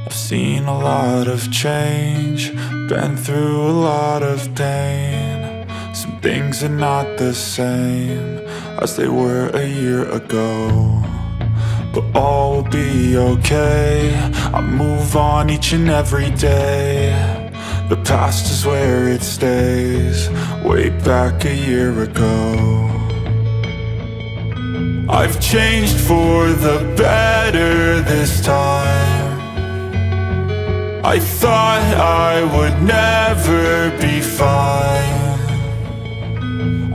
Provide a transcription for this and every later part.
I've seen a lot of change, been through a lot of pain. Some things are not the same as they were a year ago, but all will be okay. I move on each and every day. The past is where it stays, way back a year ago. I've changed for the better this time. I thought I would never be fine.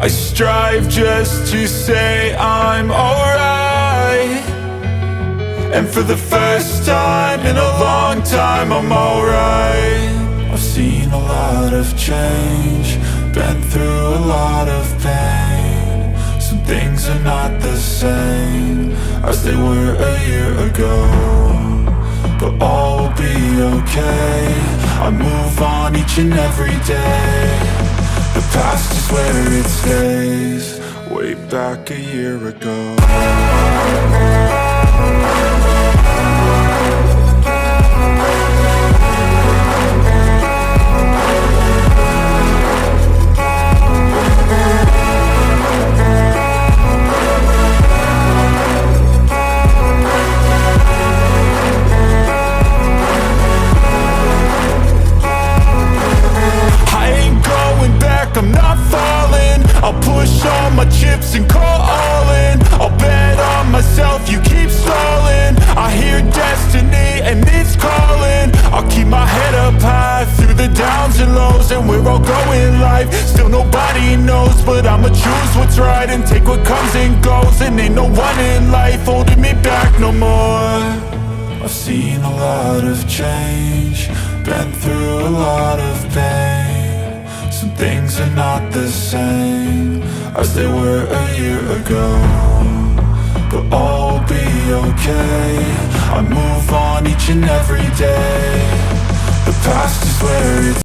I strive just to say I'm alright, and for the first time in a long time I'm alright. I've seen a lot of change, been through a lot of pain. Some things are not the same as they were a year ago, but all will be okay. I move on each and every day. The past is where it stays, way back a year ago. I'm not falling, I'll push all my chips and call all in. I'll bet on myself, you keep stalling. I hear destiny and it's calling. I'll keep my head up high through the downs and lows, and we're all going life. Still nobody knows, but I'ma choose what's right and take what comes and goes. And ain't no one in life holding me back no more. I've seen a lot of change, been through a lot of pain. Some things are not the same as they were a year ago, but all will be okay. I move on each and every day. The past is where it's